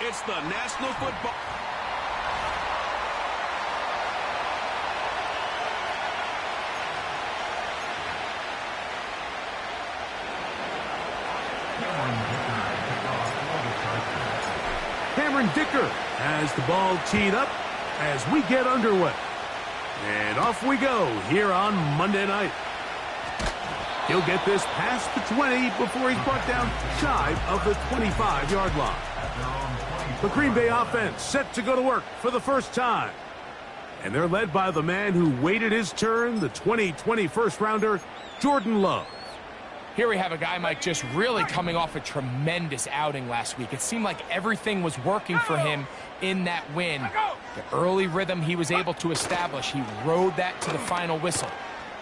It's the National Football. Cameron Dicker has the ball teed up as we get underway. And off we go here on Monday night. He'll get this past the 20 before he's brought down shy of the 25-yard line. The Green Bay offense set to go to work for the first time. And they're led by the man who waited his turn, the 2020 first-rounder, Jordan Love. Here we have a guy, Mike, just really coming off a tremendous outing last week. It seemed like everything was working for him in that win. The early rhythm he was able to establish, he rode that to the final whistle.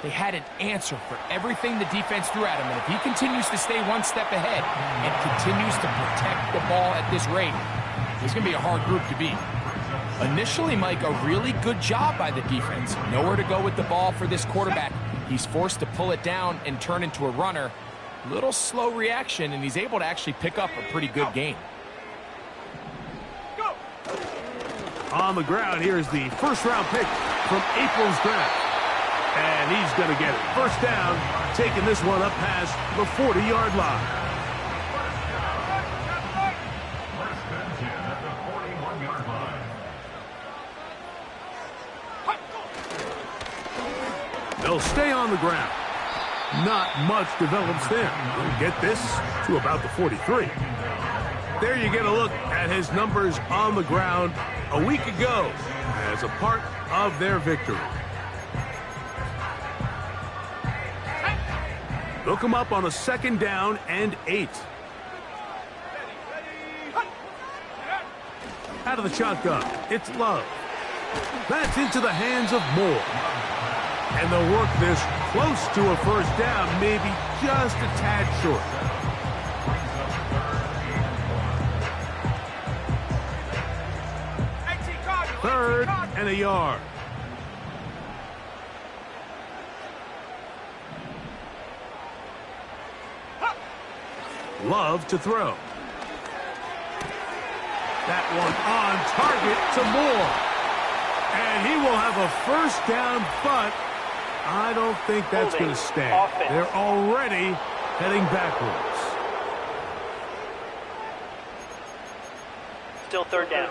They had an answer for everything the defense threw at him, and if he continues to stay one step ahead and continues to protect the ball at this rate, it's going to be a hard group to beat. Initially, Mike, a really good job by the defense. Nowhere to go with the ball for this quarterback. He's forced to pull it down and turn into a runner. Little slow reaction, and he's able to actually pick up a pretty good gain. On the ground, here's the first-round pick from April's draft. And he's going to get it. First down, taking this one up past the 40-yard line. They'll stay on the ground. Not much develops there. We'll get this to about the 43. There you get a look at his numbers on the ground a week ago as a part of their victory. Look him up on a 2nd down and 8. Out of the shotgun, it's Love. That's into the hands of Moore. And they'll work this close to a first down, maybe just a tad short. Third and a yard. Love to throw. That one on target to Moore. And he will have a first down, but I don't think that's going to stand. They're already heading backwards. Still 3rd down.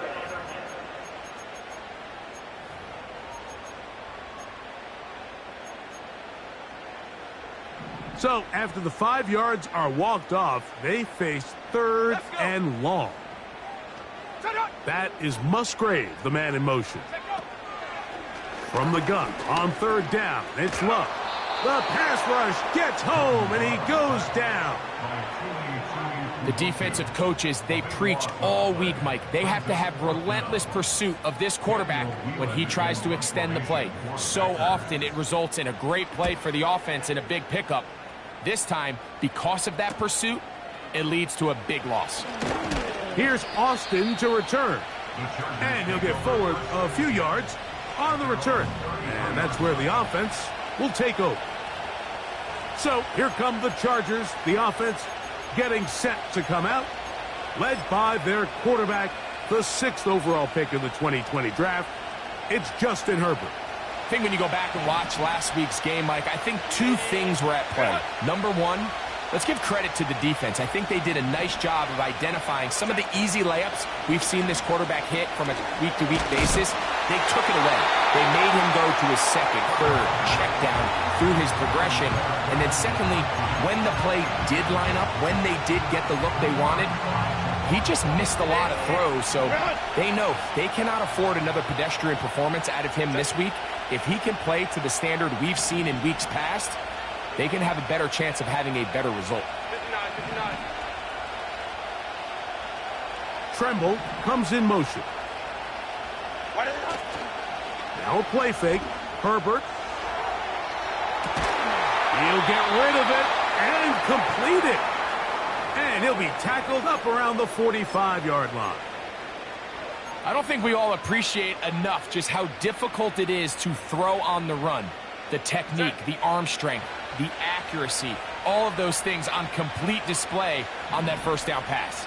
So after the 5 yards are walked off, they face 3rd and long. That is Musgrave, the man in motion. From the gun on 3rd down, it's Love. The pass rush gets home, and he goes down. The defensive coaches, they preached all week, Mike. They have to have relentless pursuit of this quarterback when he tries to extend the play. So often it results in a great play for the offense and a big pickup. This time, because of that pursuit, it leads to a big loss. Here's Austin to return. And he'll get forward a few yards on the return. And that's where the offense will take over. So here come the Chargers, the offense getting set to come out, led by their quarterback, the 6th overall pick in the 2020 draft. It's Justin Herbert. I think when you go back and watch last week's game, Mike, I think 2 things were at play. Number one, let's give credit to the defense. I think they did a nice job of identifying some of the easy layups we've seen this quarterback hit from a week-to-week basis. They took it away. They made him go to his 2nd, 3rd check down through his progression. And then secondly, when the play did line up, when they did get the look they wanted, he just missed a lot of throws. So they know they cannot afford another pedestrian performance out of him this week. If he can play to the standard we've seen in weeks past, they can have a better chance of having a better result. 59. Tremble comes in motion. Now a play fake. Herbert. He'll get rid of it and complete it. And he'll be tackled up around the 45-yard line. I don't think we all appreciate enough just how difficult it is to throw on the run. The technique, the arm strength, the accuracy, all of those things on complete display on that first down pass.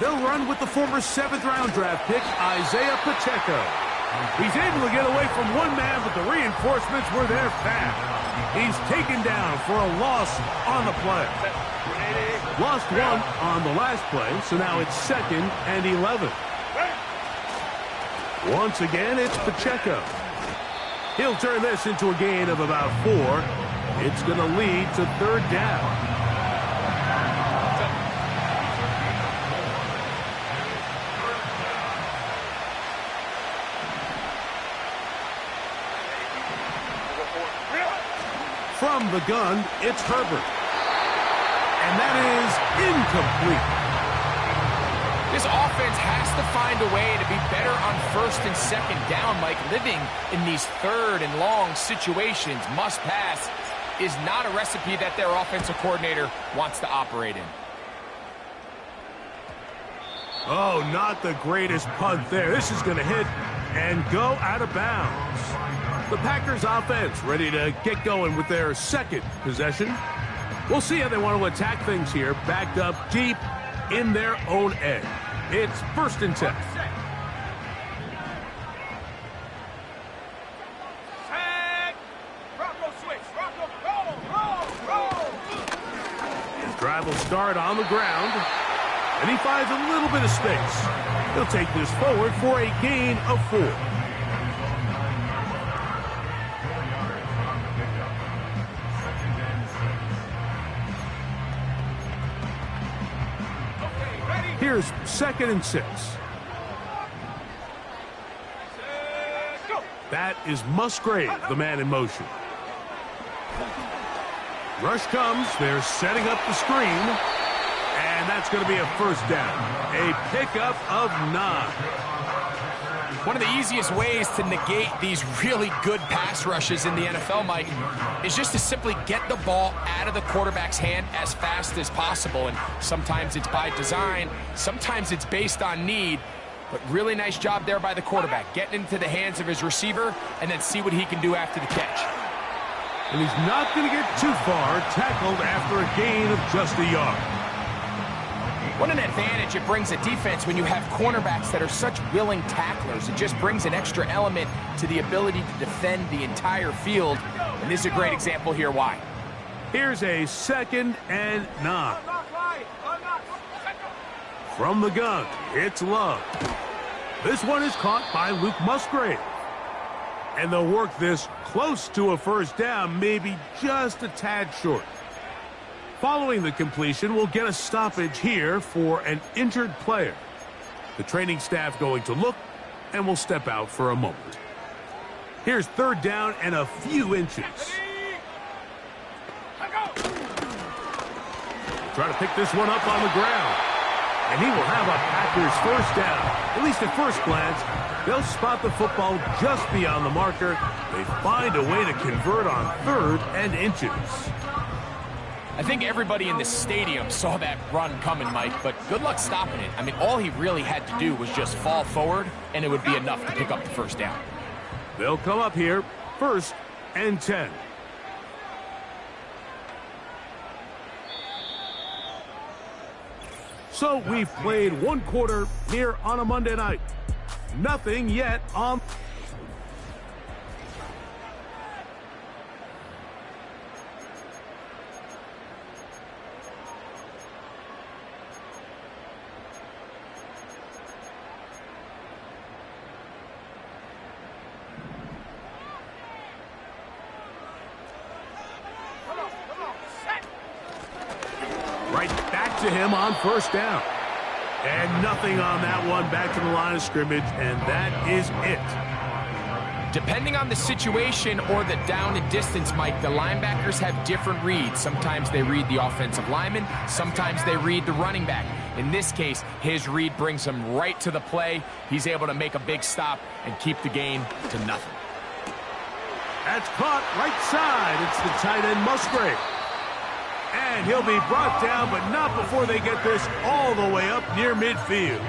They'll run with the former 7th-round draft pick, Isaiah Pacheco. He's able to get away from one man, but the reinforcements were there fast. He's taken down for a loss on the play. Lost one on the last play, so now it's 2nd and 11. Once again, it's Pacheco. He'll turn this into a gain of about 4. It's going to lead to 3rd down. From the gun, it's Herbert. And that is incomplete. This offense has to find a way to be better on 1st and 2nd down, Mike. Living in these 3rd and long situations, must pass, is not a recipe that their offensive coordinator wants to operate in. Oh, not the greatest punt there. This is going to hit and go out of bounds. The Packers offense ready to get going with their 2nd possession. We'll see how they want to attack things here, backed up deep in their own end. It's 1st and 10. His drive will start on the ground, and he finds a little bit of space. He'll take this forward for a gain of 4. Here's 2nd and 6. That is Musgrave, the man in motion. Rush comes. They're setting up the screen. And that's going to be a 1st down. A pickup of 9. One of the easiest ways to negate these really good pass rushes in the NFL, Mike, is just to simply get the ball out of the quarterback's hand as fast as possible. And sometimes it's by design, sometimes it's based on need. But really nice job there by the quarterback, getting into the hands of his receiver and then see what he can do after the catch. And he's not going to get too far, tackled after a gain of just a yard. What an advantage it brings a defense when you have cornerbacks that are such willing tacklers. It just brings an extra element to the ability to defend the entire field. And this is a great example here why. Here's a 2nd and 9. From the gun, it's Love. This one is caught by Luke Musgrave. And they'll work this close to a 1st down, maybe just a tad short. Following the completion, we'll get a stoppage here for an injured player. The training staff going to look, and we'll step out for a moment. Here's 3rd down and a few inches. Try to pick this one up on the ground. And he will have a Packers 1st down. At least at first glance, they'll spot the football just beyond the marker. They find a way to convert on 3rd and inches. I think everybody in the stadium saw that run coming, Mike, but good luck stopping it. I mean, all he really had to do was just fall forward, and it would be enough to pick up the 1st down. They'll come up here, 1st and 10. So we've played 1 quarter here on a Monday night. Nothing yet on... Right back to him on 1st down. And nothing on that one, back to the line of scrimmage, and that is it. Depending on the situation or the down and distance, Mike, the linebackers have different reads. Sometimes they read the offensive lineman, sometimes they read the running back. In this case, his read brings him right to the play. He's able to make a big stop and keep the gain to nothing. That's caught right side. It's the tight end Musgrave. And he'll be brought down, but not before they get this all the way up near midfield.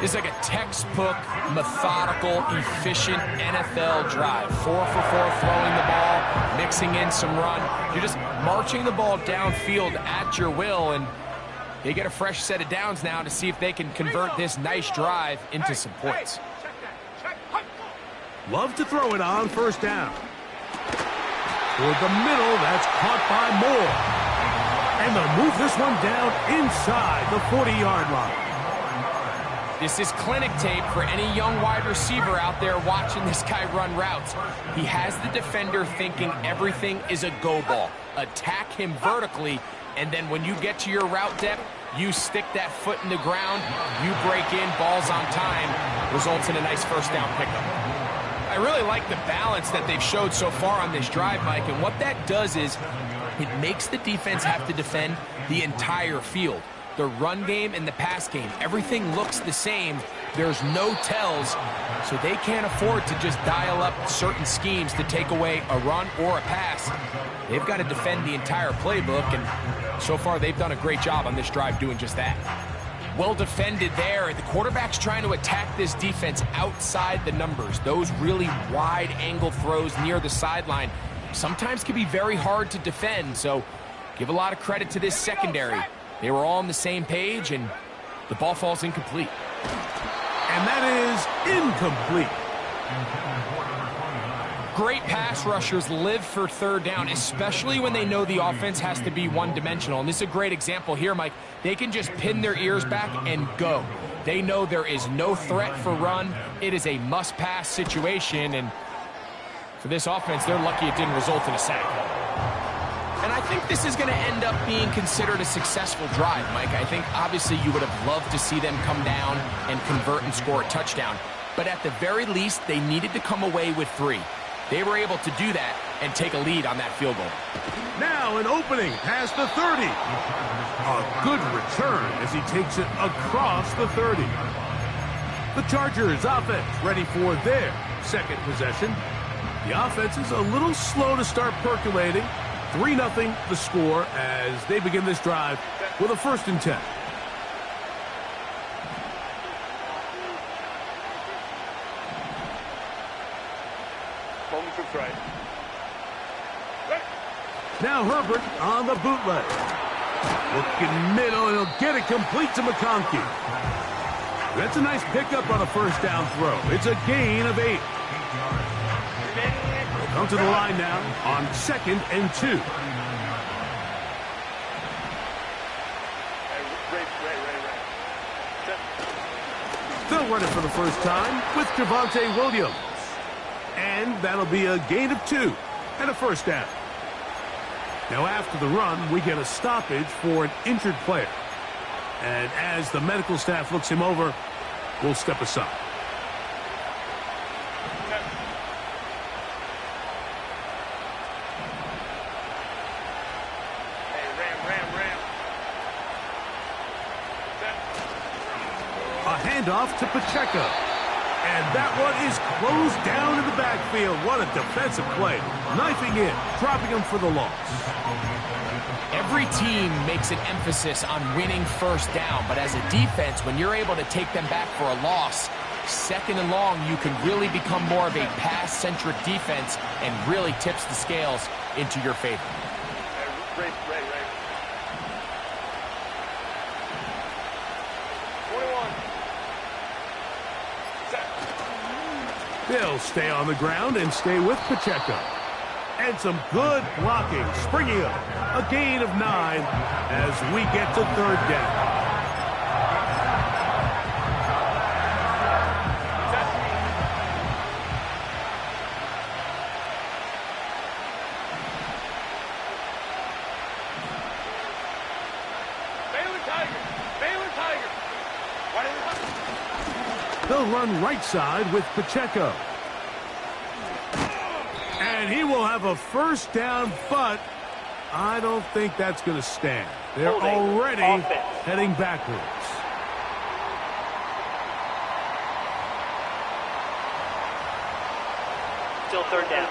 It's like a textbook, methodical, efficient NFL drive. 4 for 4 throwing the ball, mixing in some run. You're just marching the ball downfield at your will, and they get a fresh set of downs now to see if they can convert this nice drive into some points. Love to throw it on first down. Toward the middle, that's caught by Moore. And they'll move this one down inside the 40-yard line. This is clinic tape for any young wide receiver out there watching this guy run routes. He has the defender thinking everything is a go ball. Attack him vertically, and then when you get to your route depth, you stick that foot in the ground, you break in, balls on time, results in a nice first down pickup. I really like the balance that they've showed so far on this drive, Mike, and what that does is it makes the defense have to defend the entire field. The run game and the pass game, everything looks the same. There's no tells, so they can't afford to just dial up certain schemes to take away a run or a pass. They've got to defend the entire playbook, and so far they've done a great job on this drive doing just that. Well defended there. The quarterback's trying to attack this defense outside the numbers. Those really wide angle throws near the sideline sometimes can be very hard to defend, so give a lot of credit to this secondary. They were all on the same page, and the ball falls incomplete. And that is incomplete. Great pass rushers live for third down, especially when they know the offense has to be one-dimensional. And this is a great example here, Mike. They can just pin their ears back and go. They know there is no threat for run. It is a must-pass situation, and for this offense, they're lucky it didn't result in a sack. And I think this is going to end up being considered a successful drive, Mike. I think obviously you would have loved to see them come down and convert and score a touchdown. But at the very least, they needed to come away with 3. They were able to do that and take a lead on that field goal. Now an opening past the 30. A good return as he takes it across the 30. The Chargers offense ready for their second possession. The offense is a little slow to start percolating. 3-0 the score as they begin this drive with a 1st and 10. Now Herbert on the bootleg. Looking middle, and he'll get it complete to McConkey. That's a nice pickup on a first down throw. It's a gain of 8. Come to the line now on 2nd and 2. They'll run it for the first time with Javonte Williams. And that'll be a gain of 2 and a first down. Now after the run, we get a stoppage for an injured player. And as the medical staff looks him over, we'll step aside. A handoff to Pacheco. And that one is closed down in the backfield. What a defensive play. Knifing in, dropping him for the loss. Every team makes an emphasis on winning first down, but as a defense, when you're able to take them back for a loss, 2nd and long, you can really become more of a pass-centric defense and really tips the scales into your favor. Right. 21. They'll stay on the ground and stay with Pacheco. And some good blocking, springing up. A gain of 9 as we get to 3rd down. They'll run right side with Pacheco. And he will have a first down, but I don't think that's going to stand. They're already heading backwards. Still third down.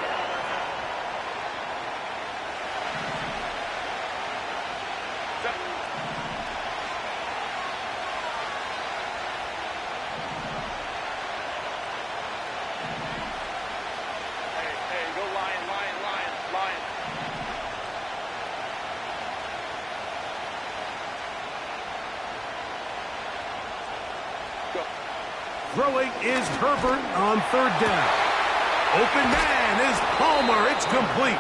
Hey, go Lion. Go. Throwing is Herbert on third down. Open man is Palmer. It's complete.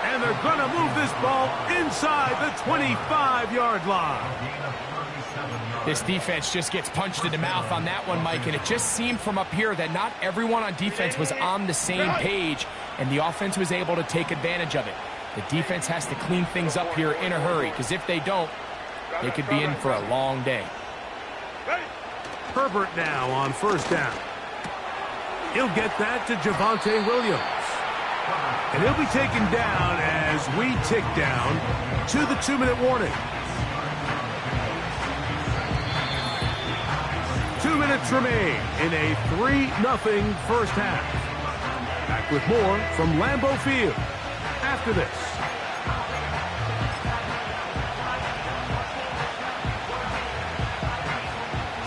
And they're going to move this ball inside the 25-yard line. This defense just gets punched in the mouth on that one, Mike, and it just seemed from up here that not everyone on defense was on the same page, and the offense was able to take advantage of it. The defense has to clean things up here in a hurry, because if they don't, they could be in for a long day. Herbert now on first down. He'll get that to Javonte Williams. And he'll be taken down as we tick down to the 2-minute warning. 2 minutes remain in a 3-0 first half. Back with more from Lambeau Field after this.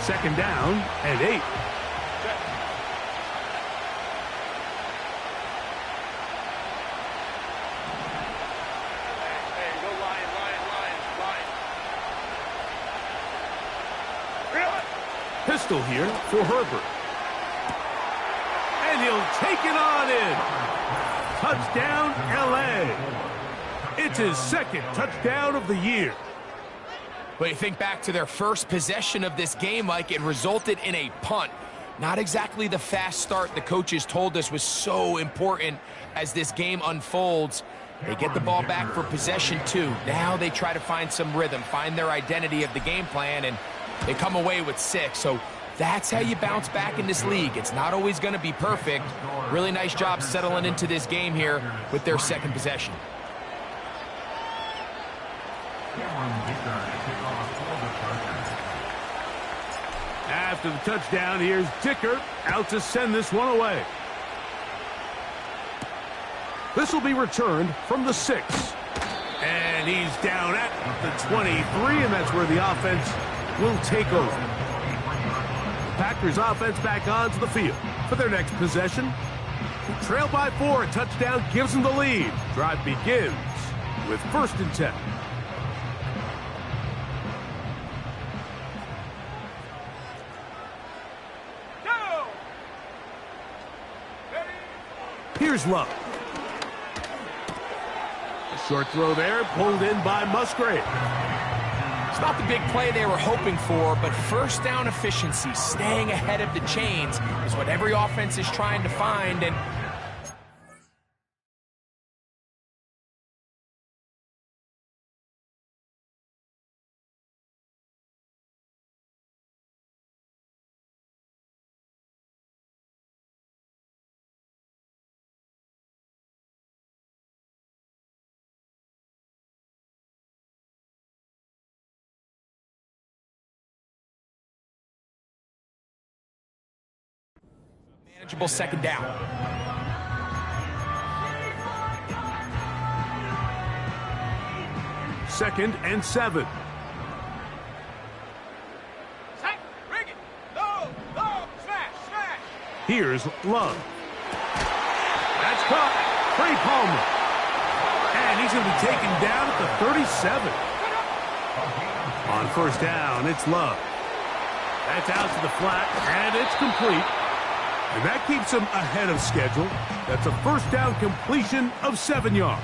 Second down and 8. Hey, go Lion. Pistol here for Herbert. And he'll take it on in. Touchdown, L.A. It's his second touchdown of the year. But you think back to their first possession of this game, Mike, it resulted in a punt. Not exactly the fast start the coaches told us was so important as this game unfolds. They get the ball back for possession 2. Now they try to find some rhythm, find their identity of the game plan, and they come away with 6. So that's how you bounce back in this league. It's not always going to be perfect. Really nice job settling into this game here with their second possession. After the touchdown, here's Dicker out to send this one away. This will be returned from the 6. And he's down at the 23, and that's where the offense will take over. Packers offense back onto the field for their next possession. Trail by 4, a touchdown gives them the lead. Drive begins with 1st and 10. Here's Love. A short throw there, pulled in by Musgrave. It's not the big play they were hoping for, but first down efficiency, staying ahead of the chains, is what every offense is trying to find. And manageable second down. Second and 7. Here's Love. That's caught. Trey Palmer. And he's going to be taken down at the 37. On first down, it's Love. That's out to the flat, and it's complete. And that keeps him ahead of schedule. That's a first down completion of 7 yards.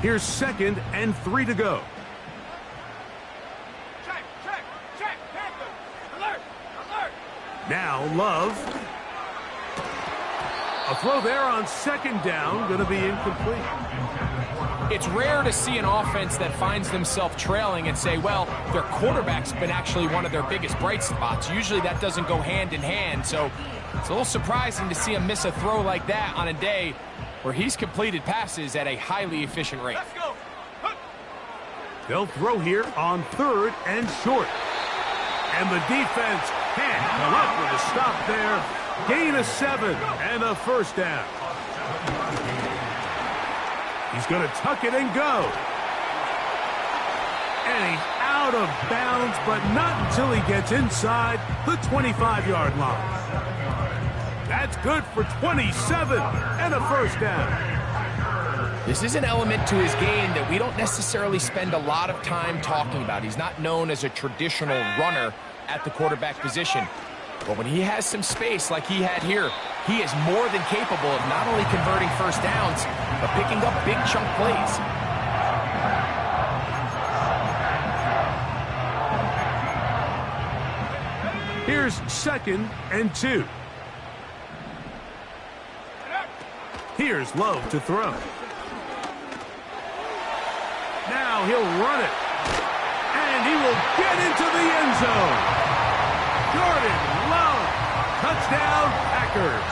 Here's 2nd and 3 to go. Check. Panther. Alert. Now Love. A throw there on 2nd down, going to be incomplete. It's rare to see an offense that finds themselves trailing and say, well, their quarterback's been actually one of their biggest bright spots. Usually that doesn't go hand in hand, so it's a little surprising to see him miss a throw like that on a day where he's completed passes at a highly efficient rate. Let's go. They'll throw here on 3rd and short. And the defense can't come up with a stop there. Gain of 7 and a first down. He's going to tuck it and go. And he's out of bounds, but not until he gets inside the 25-yard line. That's good for 27 and a first down. This is an element to his game that we don't necessarily spend a lot of time talking about. He's not known as a traditional runner at the quarterback position. But when he has some space like he had here, he is more than capable of not only converting first downs, but picking up big chunk plays. Here's 2nd and 2. Here's Love to throw. Now he'll run it. And he will get into the end zone. Jordan Love. Touchdown, Packers.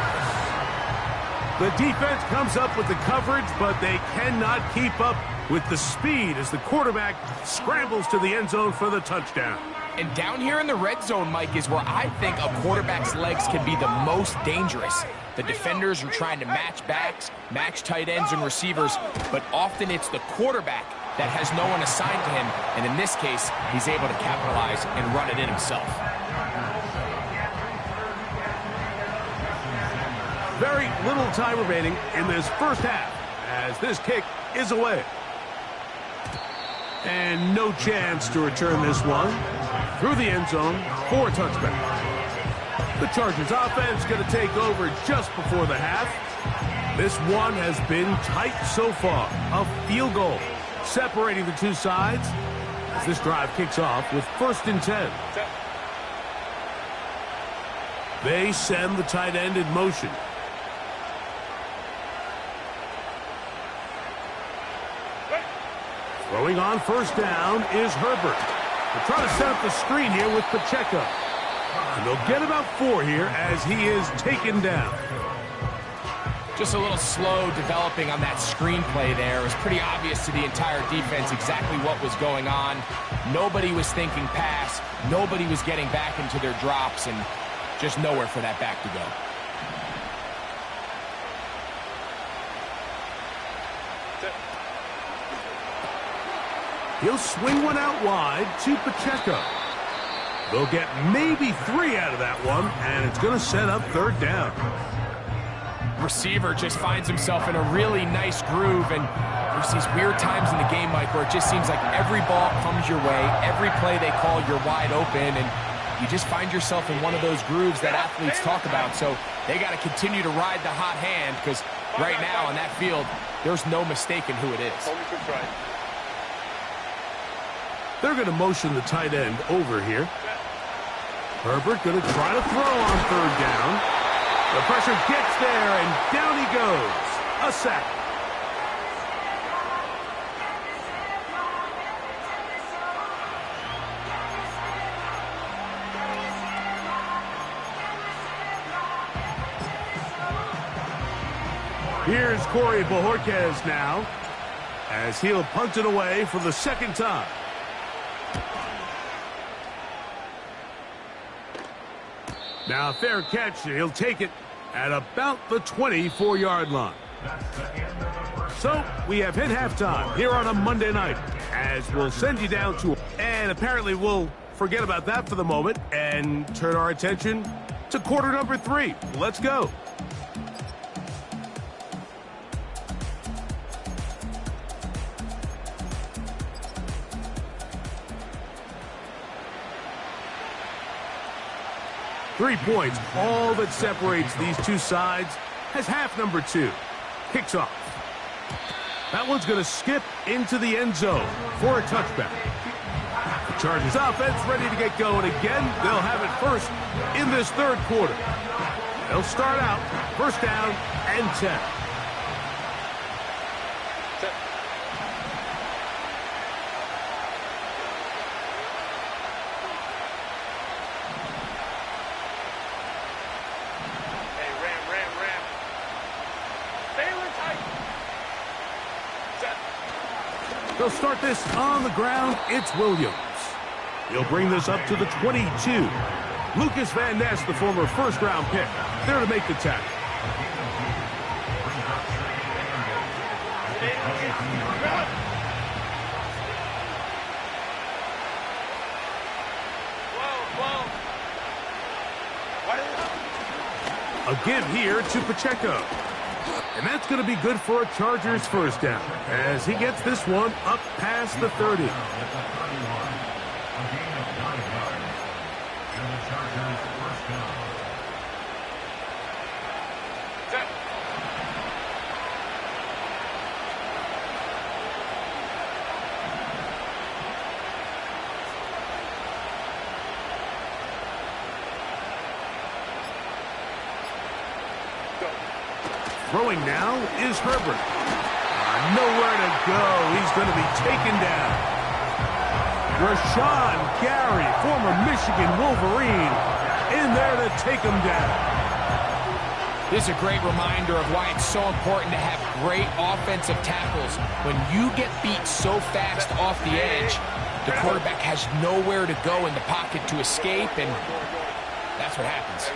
The defense comes up with the coverage, but they cannot keep up with the speed as the quarterback scrambles to the end zone for the touchdown. And down here in the red zone, Mike, is where I think a quarterback's legs can be the most dangerous. The defenders are trying to match backs, match tight ends and receivers, but often it's the quarterback that has no one assigned to him, and in this case, he's able to capitalize and run it in himself. Very little time remaining in this first half as this kick is away. And no chance to return this one through the end zone for a touchback. The Chargers offense going to take over just before the half. This one has been tight so far. A field goal separating the two sides as this drive kicks off with 1st and 10. They send the tight end in motion. Throwing on 1st down is Herbert. They're trying to set up the screen here with Pacheco. And they'll get about 4 here as he is taken down. Just a little slow developing on that screenplay there. It was pretty obvious to the entire defense exactly what was going on. Nobody was thinking pass. Nobody was getting back into their drops, and just nowhere for that back to go. He'll swing one out wide to Pacheco. They'll get maybe 3 out of that one, and it's going to set up 3rd down. Receiver just finds himself in a really nice groove, and there's these weird times in the game, Mike, where it just seems like every ball comes your way, every play they call, you're wide open, and you just find yourself in one of those grooves that athletes talk about. So they got to continue to ride the hot hand, because right now on that field, there's no mistaking who it is. They're going to motion the tight end over here. Herbert going to try to throw on 3rd down. The pressure gets there, and down he goes. A sack. Here's Corey Bojorquez now, as he'll punt it away for the 2nd time. Now, fair catch, and he'll take it at about the 24-yard line. So, we have hit halftime here on a Monday night, as we'll send you down to... And apparently we'll forget about that for the moment and turn our attention to quarter number 3. Let's go. Three points, all that separates these two sides, as half number 2 kicks off. That one's going to skip into the end zone for a touchback. The Chargers offense ready to get going again. They'll have it first in this 3rd quarter. They'll start out 1st down and 10. They'll start this on the ground. It's Williams. He'll bring this up to the 22. Lucas Van Ness, the former first-round pick, there to make the tackle. A give here to Pacheco. And that's going to be good for a Chargers first down as he gets this one up past the 30. Throwing now is Herbert. Nowhere to go. He's going to be taken down. Rashawn Gary, former Michigan Wolverine, in there to take him down. This is a great reminder of why it's so important to have great offensive tackles. When you get beat so fast off the edge, the quarterback has nowhere to go in the pocket to escape, and that's what happens.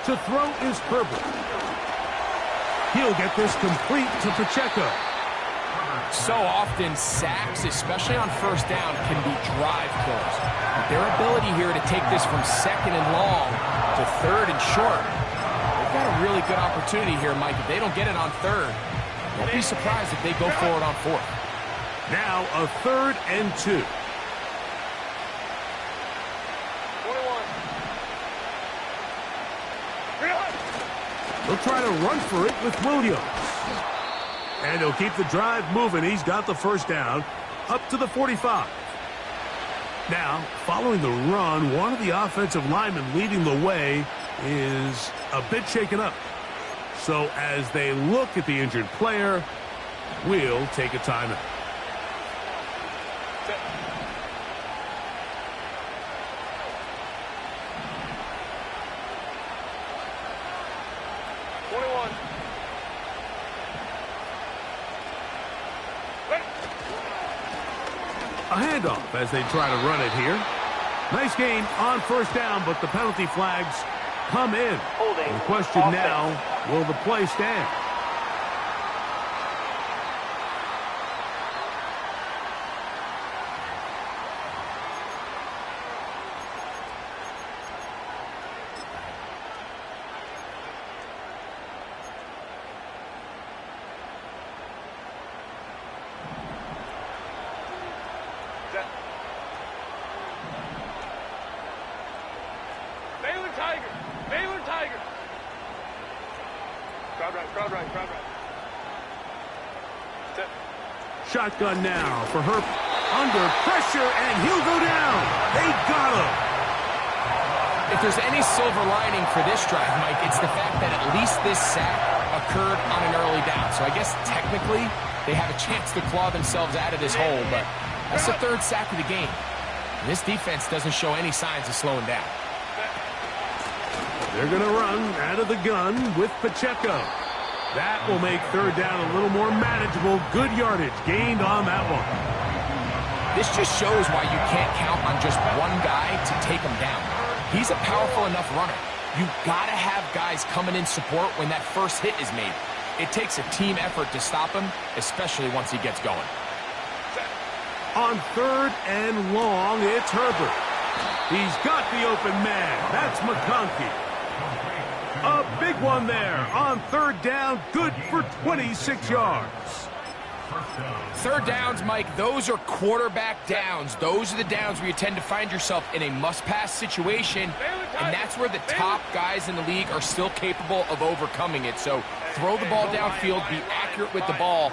To throw is Herbert. He'll get this complete to Pacheco. So often, sacks, especially on first down, can be drive killers. Their ability here to take this from second and long to third and short, they've got a really good opportunity here, Mike. If they don't get it on third, don't be surprised if they go forward on fourth. Now a 3rd and 2. He'll try to run for it with Williams. And he'll keep the drive moving. He's got the first down up to the 45. Now, following the run, one of the offensive linemen leading the way is a bit shaken up. So as they look at the injured player, we'll take a timeout. A handoff as they try to run it here. Nice gain on first down, but the penalty flags come in. The question now, will the play stand? Shotgun now for Herb. Under pressure, and he'll go down. They got him. If there's any silver lining for this drive, Mike, it's the fact that at least this sack occurred on an early down. So I guess technically they have a chance to claw themselves out of this hole, but that's the 3rd sack of the game. And this defense doesn't show any signs of slowing down. They're going to run out of the gun with Pacheco. That will make 3rd down a little more manageable. Good yardage gained on that one. This just shows why you can't count on just one guy to take him down. He's a powerful enough runner. You've got to have guys coming in support when that first hit is made. It takes a team effort to stop him, especially once he gets going. On 3rd and long, it's Herbert. He's got the open man. That's McConkey. A big one there on 3rd down, good for 26 yards. 3rd downs, Mike, those are quarterback downs. Those are the downs where you tend to find yourself in a must-pass situation, and that's where the top guys in the league are still capable of overcoming it. So throw the ball downfield, be accurate with the ball.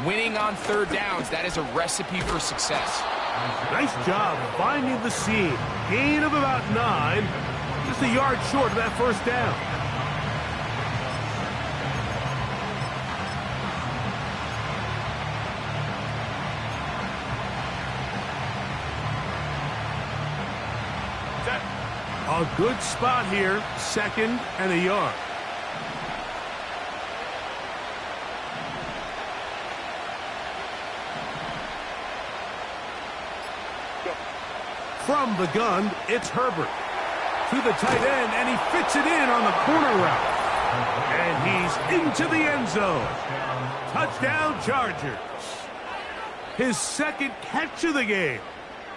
Winning on 3rd downs, that is a recipe for success. Nice job finding the seam. Gain of about 9, just a yard short of that first down. A good spot here, 2nd and a yard. From the gun, it's Herbert. To the tight end, and he fits it in on the corner route. And he's into the end zone. Touchdown, Chargers. His 2nd catch of the game.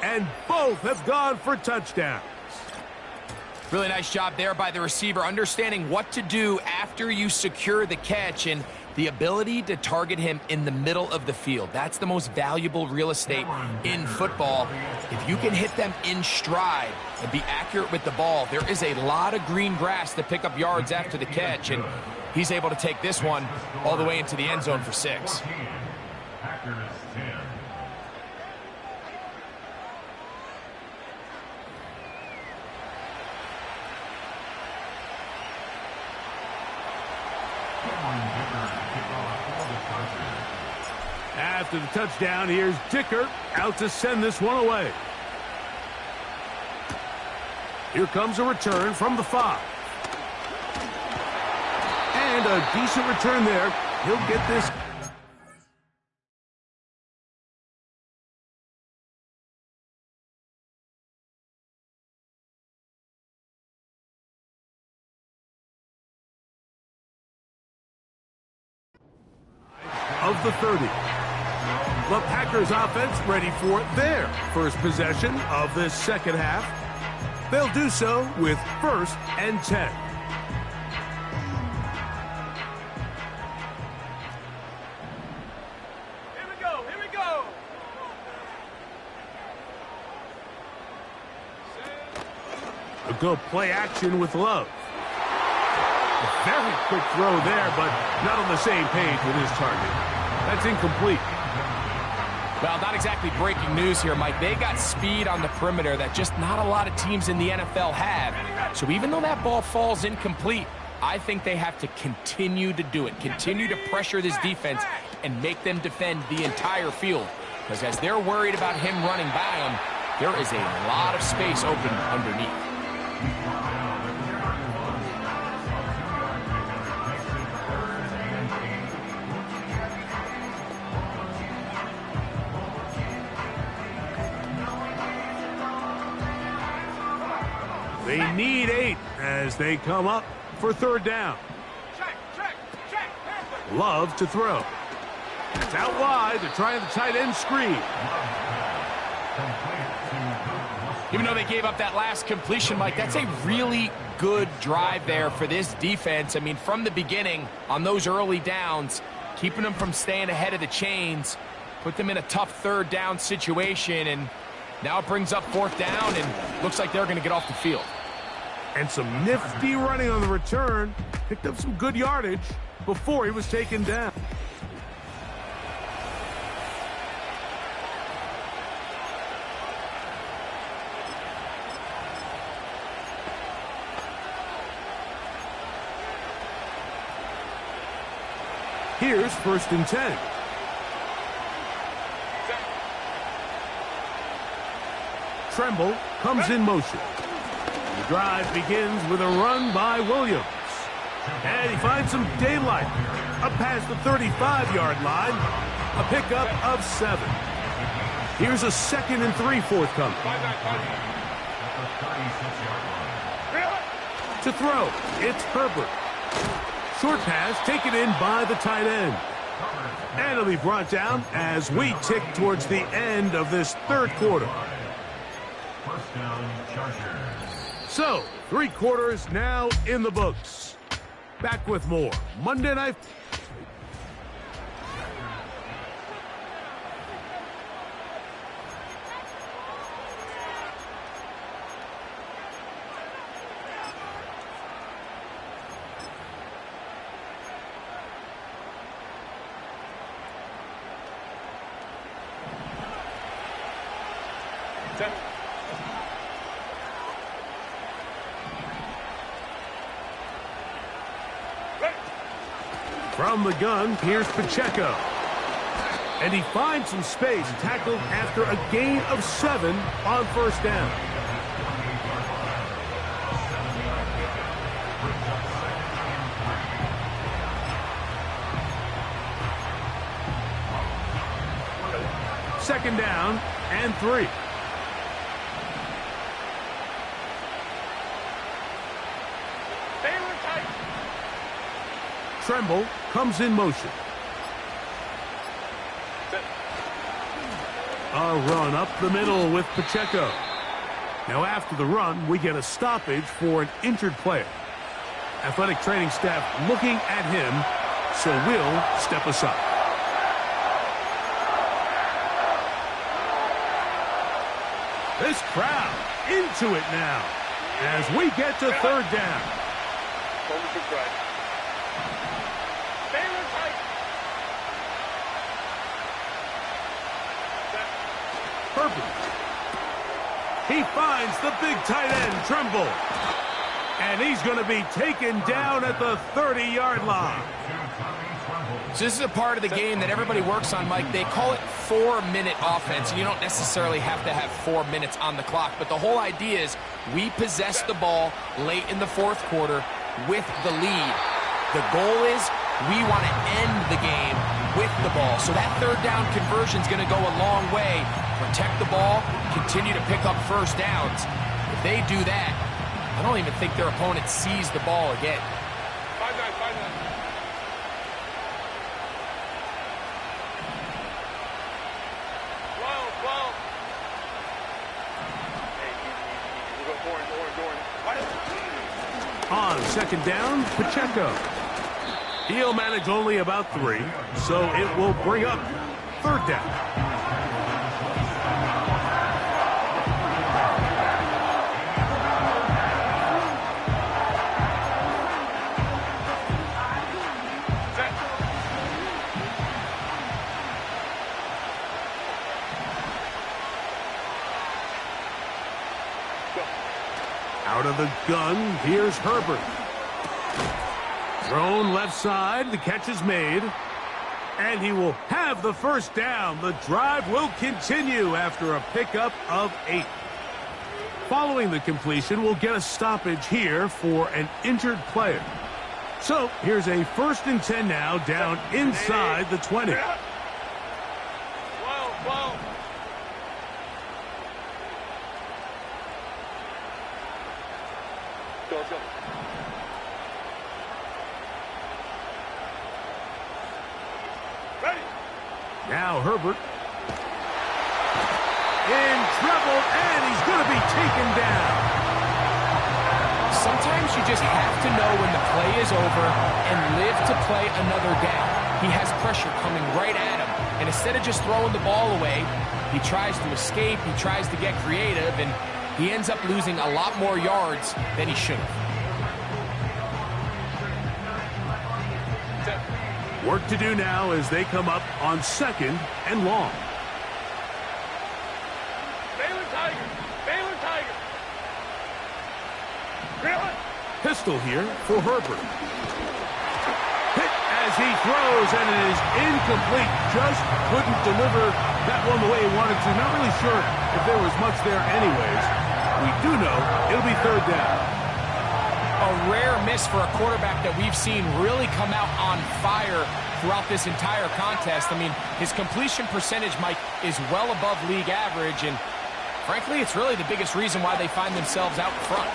And both have gone for touchdowns. Really nice job there by the receiver, understanding what to do after you secure the catch and the ability to target him in the middle of the field. That's the most valuable real estate in football. If you can hit them in stride and be accurate with the ball, there is a lot of green grass to pick up yards after the catch, and he's able to take this one all the way into the end zone for 6. After the touchdown, here's Dicker out to send this one away. Here comes a return from the 5. And a decent return there. He'll get this. Of the 30. The Packers offense ready for their first possession of this 2nd half. They'll do so with 1st and 10. Here we go. Here we go. A good play action with Love. A very quick throw there, but not on the same page with his target. That's incomplete. Well, not exactly breaking news here, Mike. They got speed on the perimeter that just not a lot of teams in the NFL have. So even though that ball falls incomplete, I think they have to continue to do it, continue to pressure this defense and make them defend the entire field. Because as they're worried about him running by them, there is a lot of space open underneath. They need 8 as they come up for 3rd down. Check. Love to throw. It's out wide. They're trying the tight end screen. Even though they gave up that last completion, Mike, that's a really good drive there for this defense. I mean, from the beginning, on those early downs, keeping them from staying ahead of the chains, put them in a tough 3rd down situation, and now it brings up 4th down, and looks like they're going to get off the field. And some nifty running on the return. Picked up some good yardage before he was taken down. Here's 1st and 10. Tremble comes in motion. The drive begins with a run by Williams. And he finds some daylight. Up past the 35-yard line. A pickup of 7. Here's a 2nd and 3 forthcoming. To throw, it's Herbert. Short pass taken in by the tight end. And it'll be brought down as we tick towards the end of this 3rd quarter. So, 3 quarters now in the books. Back with more Monday Night. From the gun, here's Pacheco. And he finds some space, tackled after a gain of 7 on 1st down. second down and 3. Baylor tight. Tremble comes in motion. A run up the middle with Pacheco. Now after the run, we get a stoppage for an injured player. Athletic training staff looking at him, so we'll step aside. This crowd into it now as we get to third down. Baylor tight. Herbert. He finds the big tight end, Tremble. And he's going to be taken down at the 30-yard line. So this is a part of the game that everybody works on, Mike. They call it 4-minute offense. You don't necessarily have to have 4 minutes on the clock, but the whole idea is we possess the ball late in the fourth quarter with the lead. The goal is we want to end the game with the ball. So that third down conversion is going to go a long way. Protect the ball, continue to pick up first downs. If they do that, I don't even think their opponent sees the ball again. 5-9. 12. Hey, you go orange. On second down, Pacheco. He'll manage only about 3, so it will bring up third down. Out of the gun, here's Herbert. Thrown left side, the catch is made. And he will have the first down. The drive will continue after a pickup of 8. Following the completion, we'll get a stoppage here for an injured player. So here's a 1st and 10 now, down inside the 20. 12. Go. Ready. Now Herbert. In trouble, and he's going to be taken down. Sometimes you just have to know when the play is over and live to play another down. He has pressure coming right at him, and instead of just throwing the ball away, he tries to escape, he tries to get creative, and he ends up losing a lot more yards than he should have. Work to do now as they come up on 2nd and long. Baylor Tiger. Really? Pistol here for Herbert. Hit as he throws, and it is incomplete. Just couldn't deliver that one the way he wanted to. Not really sure if there was much there anyways. We do know it'll be third down. A rare miss for a quarterback that we've seen really come out on fire throughout this entire contest. I mean, his completion percentage, Mike, is well above league average, and frankly, it's really the biggest reason why they find themselves out front.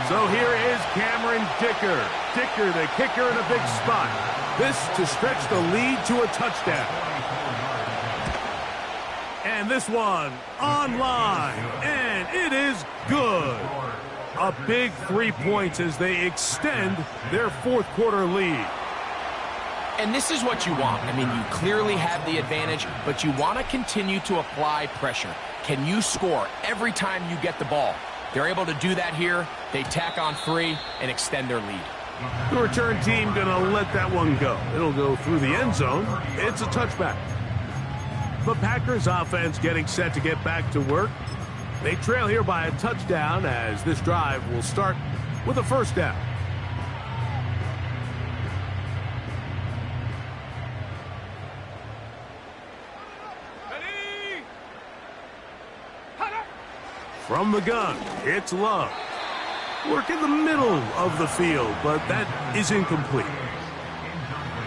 So here is Cameron Dicker. Dicker, the kicker, in a big spot. This to stretch the lead to a touchdown. And this one online, and it is good. A big 3 points as they extend their fourth quarter lead. And this is what you want. I mean, you clearly have the advantage, but you want to continue to apply pressure. Can you score every time you get the ball? They're able to do that here. They tack on 3 and extend their lead. The return team going to let that one go. It'll go through the end zone. It's a touchback. The Packers offense getting set to get back to work. They trail here by a touchdown as this drive will start with a first down. From the gun, it's Love. Work in the middle of the field, but that is incomplete.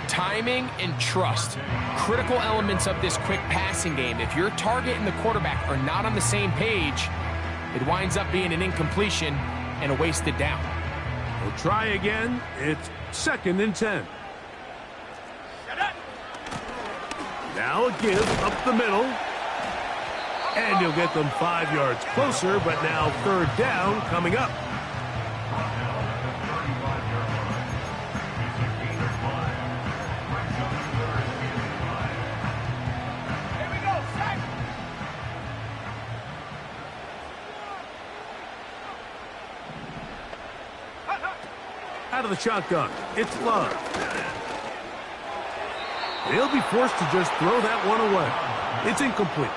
Timing and trust, critical elements of this quick passing game. If your target and the quarterback are not on the same page, it winds up being an incompletion and a wasted down. We'll try again. It's 2nd and 10. Now a give up the middle. And he'll get them 5 yards closer, but now 3rd down coming up. Out of the shotgun, it's Love. He'll be forced to just throw that one away. It's incomplete.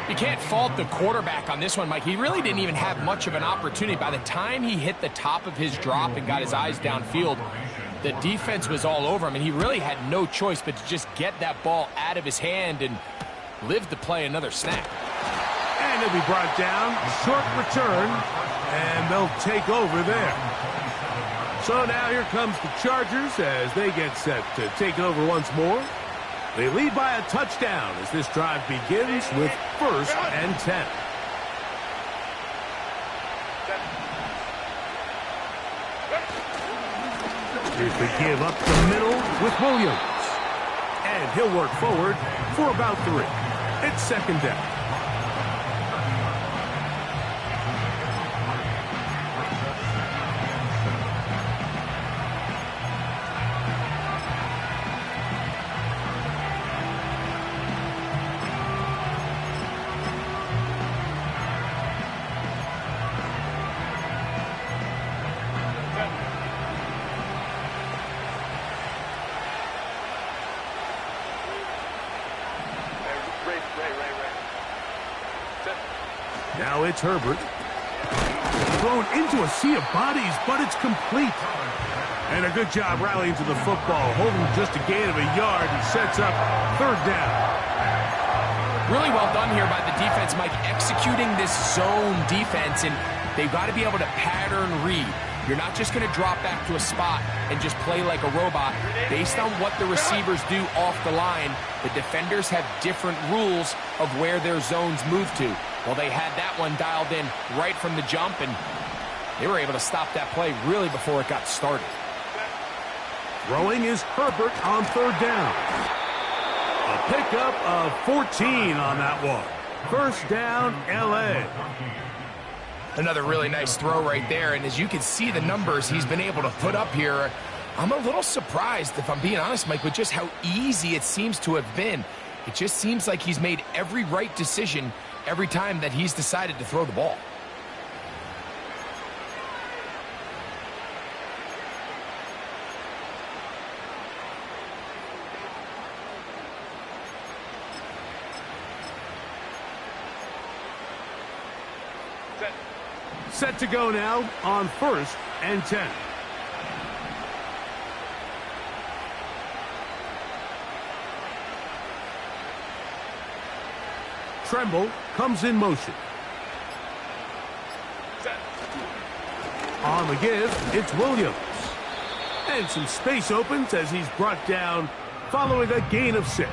You can't fault the quarterback on this one, Mike. He really didn't even have much of an opportunity. By the time he hit the top of his drop and got his eyes downfield, the defense was all over him, and he really had no choice but to just get that ball out of his hand and live to play another snap. And he'll be brought down, short return, and they'll take over there. So now here comes the Chargers as they get set to take it over once more. They lead by a touchdown as this drive begins with 1st and 10. Here's the give up the middle with Williams. And he'll work forward for about 3. It's 2nd down. Now it's Herbert. Thrown into a sea of bodies, but it's complete. And a good job rallying to the football, holding just a gain of a yard and sets up 3rd down. Really well done here by the defense, Mike, executing this zone defense, and they've got to be able to pattern read. You're not just going to drop back to a spot and just play like a robot. Based on what the receivers do off the line, the defenders have different rules of where their zones move to. Well, they had that one dialed in right from the jump, and they were able to stop that play really before it got started. Throwing is Herbert on 3rd down. A pickup of 14 on that one. 1st down, L.A. Another really nice throw right there, and as you can see the numbers he's been able to put up here, I'm a little surprised, if I'm being honest, Mike, with just how easy it seems to have been. It just seems like he's made every right decision every time that he's decided to throw the ball. Set to go now on 1st and 10. Tremble comes in motion. On the give, it's Williams. And some space opens as he's brought down following a gain of 6.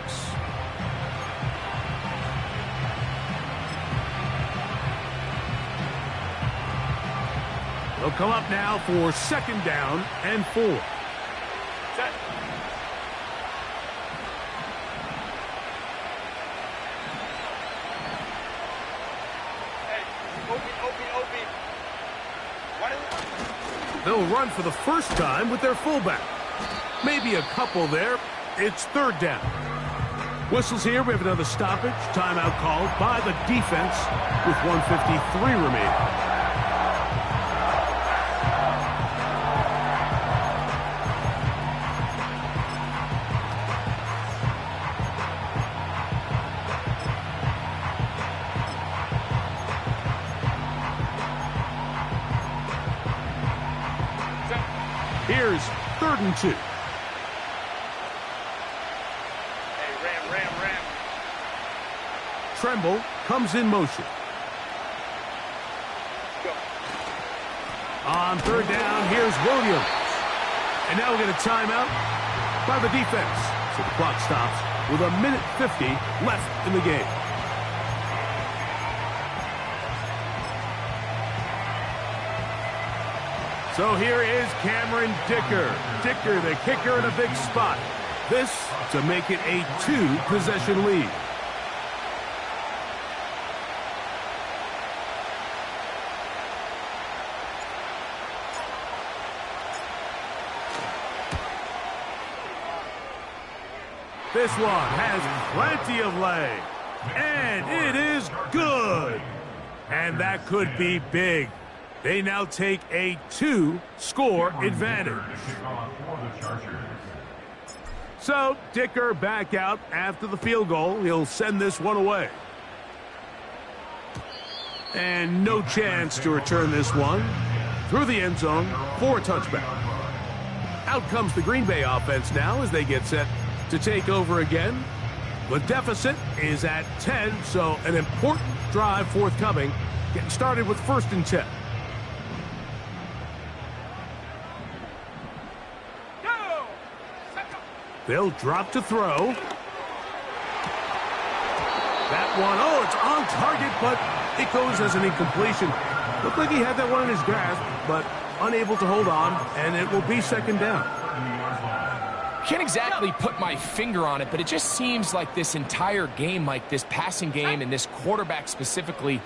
They'll come up now for 2nd down and 4. Set. They'll run for the first time with their fullback. Maybe a couple there. It's 3rd down. Whistles here. We have another stoppage. Timeout called by the defense with 1:53 remaining. Here's 3rd and 2. Hey, ram. Tremble comes in motion. Go. On 3rd down, here's Williams. And now we get a timeout by the defense. So the clock stops with 1:50 left in the game. So here is Cameron Dicker. Dicker, the kicker, in a big spot. This to make it a 2-possession lead. This one has plenty of leg. And it is good. And that could be big. They now take a 2-score advantage. So, Dicker back out after the field goal. He'll send this one away. And no chance to return this one through the end zone for a touchback. Out comes the Green Bay offense now as they get set to take over again. The deficit is at 10, so an important drive forthcoming. Getting started with 1st and 10. They'll drop to throw. That one, it's on target, but it goes as an incompletion. Looked like he had that one in his grasp, but unable to hold on, and it will be 2nd down. Can't exactly put my finger on it, but it just seems like this entire game, like this passing game and this quarterback specifically,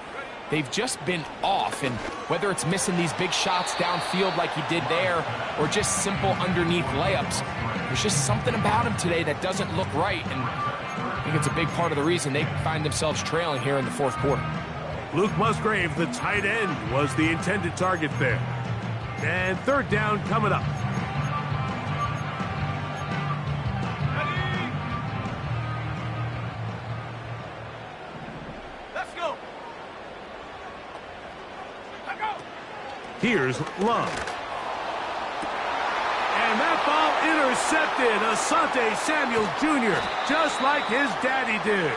they've just been off. And whether it's missing these big shots downfield like he did there or just simple underneath layups, there's just something about him today that doesn't look right. And I think it's a big part of the reason they find themselves trailing here in the 4th quarter. Luke Musgrave, the tight end, was the intended target there. And 3rd down coming up. Here's Love. And that ball intercepted. Asante Samuel Jr., just like his daddy did.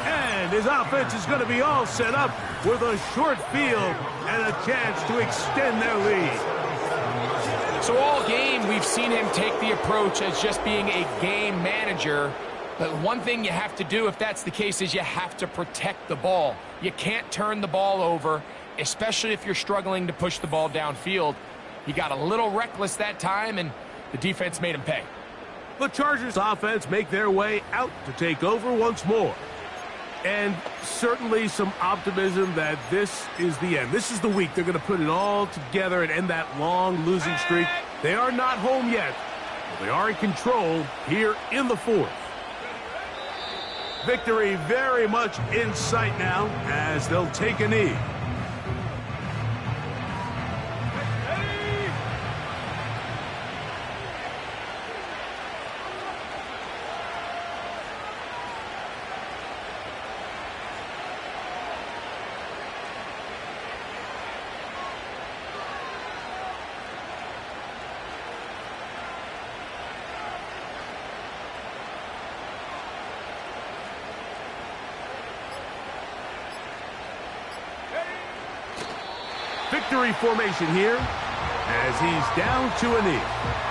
And his offense is going to be all set up with a short field and a chance to extend their lead. So all game, we've seen him take the approach as just being a game manager. But one thing you have to do, if that's the case, is you have to protect the ball. You can't turn the ball over, especially if you're struggling to push the ball downfield. He got a little reckless that time, and the defense made him pay. The Chargers offense make their way out to take over once more. And certainly some optimism that this is the end. This is the week they're going to put it all together and end that long losing streak. They are not home yet, but they are in control here in the 4th. Victory very much in sight now as they'll take a knee. Victory formation here as he's down to a knee.